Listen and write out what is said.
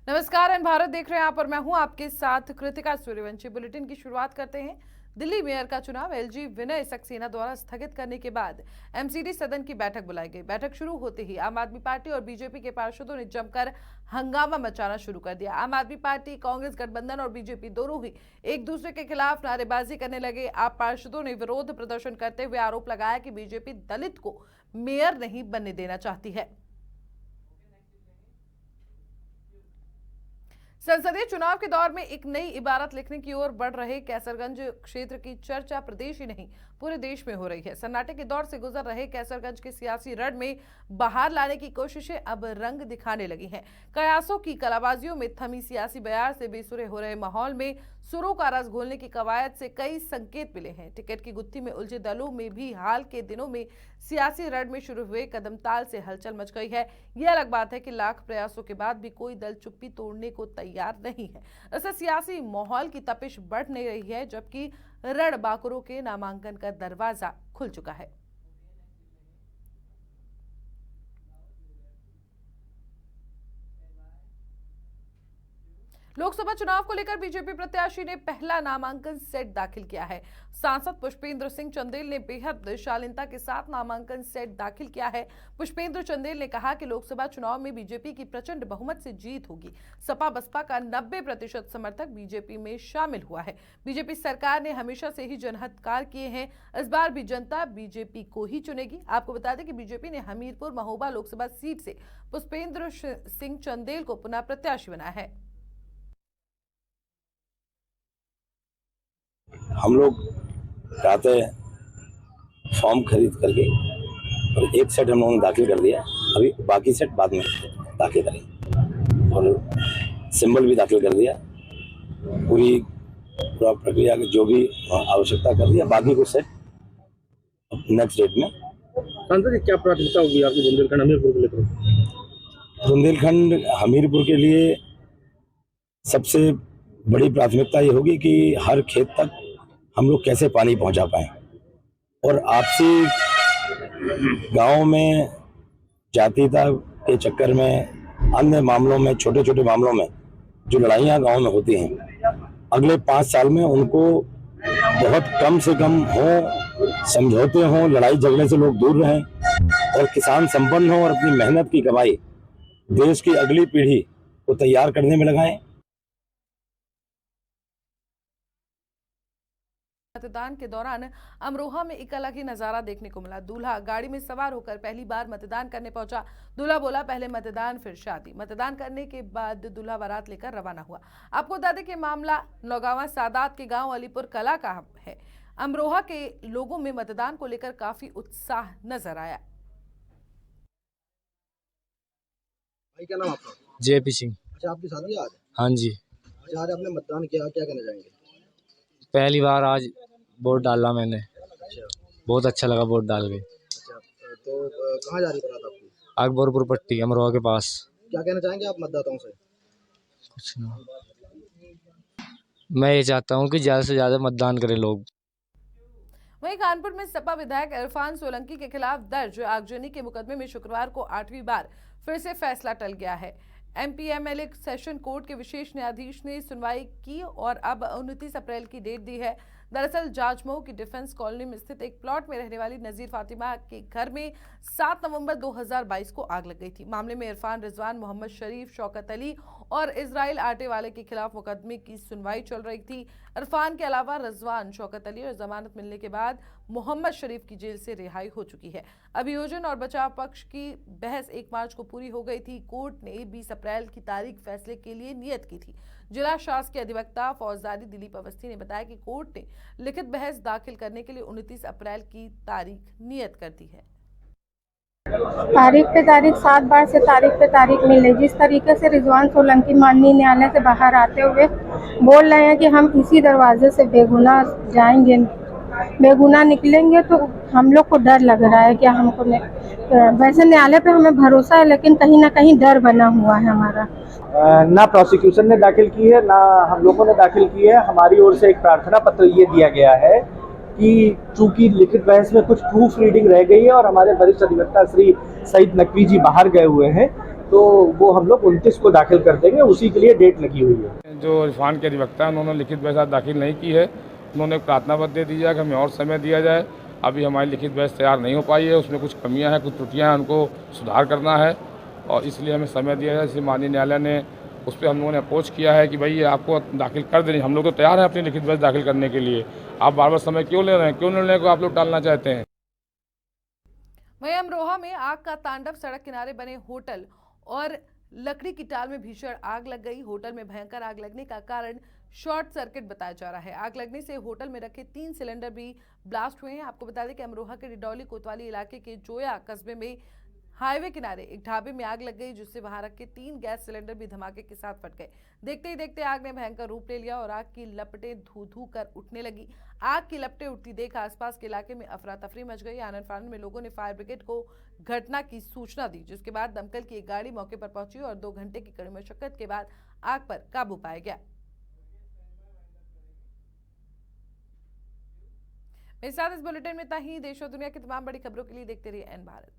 नमस्कार एंड भारत देख रहे हैं आप और मैं हूं आपके साथ कृतिका सूर्यवंशी। बुलेटिन की शुरुआत करते हैं। दिल्ली मेयर का चुनाव एलजी विनय सक्सेना द्वारा स्थगित करने के बाद एमसीडी सदन की बैठक बुलाई गई। बैठक शुरू होते ही आम आदमी पार्टी और बीजेपी के पार्षदों ने जमकर हंगामा मचाना शुरू कर दिया। आम आदमी पार्टी, कांग्रेस गठबंधन और बीजेपी दोनों ही एक दूसरे के खिलाफ नारेबाजी करने लगे। आप पार्षदों ने विरोध प्रदर्शन करते हुए आरोप लगाया कि बीजेपी दलित को मेयर नहीं बनने देना चाहती है। संसदीय चुनाव के दौर में एक नई इबारत लिखने की ओर बढ़ रहे कैसरगंज क्षेत्र की चर्चा प्रदेश ही नहीं पूरे देश में हो रही है। सन्नाटे के दौर से गुजर रहे कैसरगंज के सियासी रण में बाहर लाने की कोशिशें अब रंग दिखाने लगी हैं। कयासों की कलाबाजियों में थमी सियासी बयार से बेसुरे हो रहे माहौल में सुरों का रस घोलने की कवायद से कई संकेत मिले हैं। टिकट की गुत्थी में उलझे दलों में भी हाल के दिनों में सियासी रण में शुरू हुए कदमताल से हलचल मच गई है। यह अलग बात है कि लाख प्रयासों के बाद भी कोई दल चुप्पी तोड़ने को तैयार नहीं है। इससे सियासी माहौल की तपिश बढ़ नहीं रही है, जबकि रण बांकुरों के नामांकन का दरवाजा खुल चुका है। लोकसभा चुनाव को लेकर बीजेपी प्रत्याशी ने पहला नामांकन सेट दाखिल किया है। सांसद पुष्पेंद्र सिंह चंदेल ने बेहद शालीनता के साथ नामांकन सेट दाखिल किया है। पुष्पेंद्र चंदेल ने कहा कि लोकसभा चुनाव में बीजेपी की प्रचंड बहुमत से जीत होगी। सपा बसपा का 90% समर्थक बीजेपी में शामिल हुआ है। बीजेपी सरकार ने हमेशा से ही जनहितकार किए हैं। इस बार भी जनता बीजेपी को ही चुनेगी। आपको बता दें कि बीजेपी ने हमीरपुर महोबा लोकसभा सीट से पुष्पेंद्र सिंह चंदेल को पुनः प्रत्याशी बनाया है। हम लोग चाहते फॉर्म खरीद करके और एक सेट हम लोगों ने दाखिल कर दिया। अभी बाकी सेट बाद में दाखिल करें और सिंबल भी दाखिल कर दिया। पूरा प्रक्रिया की जो भी आवश्यकता कर दिया। बाकी कुछ सेट नेक्स्ट डेट में। सांसद जी, क्या प्राथमिकता होगी आपकी बुंदेलखंड हमीरपुर को लेकर? बुंदेलखंड हमीरपुर के लिए सबसे बड़ी प्राथमिकता ये होगी कि हर खेत तक हम लोग कैसे पानी पहुंचा पाएं और आपसी गांव में जातीयता के चक्कर में, अन्य मामलों में, छोटे छोटे मामलों में जो लड़ाइयां गांव में होती हैं, अगले 5 साल में उनको बहुत कम से कम हो, समझौते हों, लड़ाई झगड़े से लोग दूर रहें और किसान संपन्न हो और अपनी मेहनत की कमाई देश की अगली पीढ़ी को तैयार करने में लगाएं। मतदान के दौरान अमरोहा में एक अलग ही नजारा देखने को मिला। दूल्हा गाड़ी में सवार होकर पहली बार मतदान करने पहुंचा। दूल्हा बोला, पहले मतदान फिर शादी। मतदान करने के बाद दूल्हा बारात लेकर रवाना हुआ। आपको बता दें कि मामला नौगावा सादात के गांव अलीपुर कला का है। अमरोहा के लोगों में मतदान को लेकर काफी उत्साह नजर आया। भाई, क्या नाम आपका? जेपी सिंह। अच्छा, आपकी शादी है आज? हाँ जी, अच्छा, आज आपने मतदान किया, क्या कहना चाहेंगे? पहली बार आज वोट डाला मैंने। अच्छा। बहुत अच्छा लगा वोट डाल के। अच्छा, तो कहाँ जा रही बारात आपकी? अकबरपुर पट्टी अमरोहा के पास। क्या कहना चाहेंगे आप मतदाताओं से? कुछ ना, मैं ये चाहता हूँ कि ज़्यादा से ज़्यादा मतदान करें लोग। वहीं कानपुर में सपा विधायक इरफान सोलंकी के खिलाफ दर्ज आगजनी के मुकदमे में शुक्रवार को 8वीं बार फिर से फैसला टल गया है। एमपीएमएलए सेशन कोर्ट के विशेष न्यायाधीश ने सुनवाई की और अब 29 अप्रैल की डेट दी है। दरअसल जाजमऊ की डिफेंस कॉलोनी में स्थित एक प्लॉट में रहने वाली नजीर फातिमा के घर में 7 नवंबर 2022 को आग लग गई थी। मामले में इरफान, रिजवान, मोहम्मद शरीफ, शौकत अली और इजराइल आटे वाले के खिलाफ मुकदमे की सुनवाई चल रही थी। इरफान के अलावा रिजवान, शौकत अली और जमानत मिलने के बाद मोहम्मद शरीफ की जेल से रिहाई हो चुकी है। अभियोजन और बचाव पक्ष की बहस 1 मार्च को पूरी हो गई थी। कोर्ट ने 20 अप्रैल की तारीख फैसले के लिए नियत की थी। जिला शासकीय अधिवक्ता फौजदारी दिलीप अवस्थी ने बताया कि कोर्ट ने लिखित बहस दाखिल करने के लिए 29 अप्रैल की तारीख नियत कर दी है। तारीख पे तारीख 7 बार से तारीख पे तारीख मिले। जिस तरीके से रिजवान सोलंकी माननीय न्यायालय से बाहर आते हुए बोल रहे हैं कि हम इसी दरवाजे से बेगुनाह जाएंगे, बेगुनाह निकलेंगे, तो हम लोग को डर लग रहा है। क्या हमको वैसे न्यायालय पे हमें भरोसा है, लेकिन कहीं ना कहीं डर बना हुआ है हमारा। ना प्रोसिक्यूशन ने दाखिल की है, ना हम लोगों ने दाखिल की है। हमारी ओर से एक प्रार्थना पत्र ये दिया गया है कि चूंकि लिखित बहस में कुछ प्रूफ रीडिंग रह गई है और हमारे वरिष्ठ अधिवक्ता श्री सईद नकवी जी बाहर गए हुए हैं, तो वो हम लोग 29 को दाखिल कर देंगे, उसी के लिए डेट लगी हुई है। जो इरफान के अधिवक्ता हैं उन्होंने लिखित बहस दाखिल नहीं की है। उन्होंने प्रार्थना पत्र दे दिया कि हमें और समय दिया जाए। अभी हमारी लिखित बहस तैयार नहीं हो पाई है, उसमें कुछ कमियां हैं, कुछ त्रुटियां हैं, उनको सुधार करना है और इसलिए हमें समय दिया है। इसलिए माननीय न्यायालय ने उस पर हम लोगों ने अप्रोच किया है कि भाई ये आपको दाखिल कर देनी, हम लोग तो तैयार हैं अपनी लिखित बहस दाखिल करने के लिए, आप बार बार समय क्यों ले रहे हैं, क्यों निर्णय को आप लोग टालना चाहते हैं। वहीं अमरोहा में आग का तांडव, सड़क किनारे बने होटल और लकड़ी की टाल में भीषण आग लग गई। होटल में भयंकर आग लगने का कारण शॉर्ट सर्किट बताया जा रहा है। आग लगने से होटल में रखे 3 सिलेंडर भी ब्लास्ट हुए हैं। आपको बता दें कि अमरोहा के डिडौली कोतवाली इलाके के जोया कस्बे में हाईवे किनारे एक ढाबे में आग लग गई, जिससे वहां रखे 3 गैस सिलेंडर भी धमाके के साथ फट गए। देखते ही देखते आग ने भयंकर रूप ले लिया और आग की लपटें धू धू कर उठने लगी। आग की लपटें उठती देख आसपास के इलाके में अफरा तफरी मच गई। आनन फानन में लोगों ने फायर ब्रिगेड को घटना की सूचना दी, जिसके बाद दमकल की एक गाड़ी मौके पर पहुंची और 2 घंटे की कड़ी मशक्कत के बाद आग पर काबू पाया गया। मेरे साथ इस बुलेटिन में इतना ही। देश और दुनिया की तमाम बड़ी खबरों के लिए देखते रहिए एन भारत।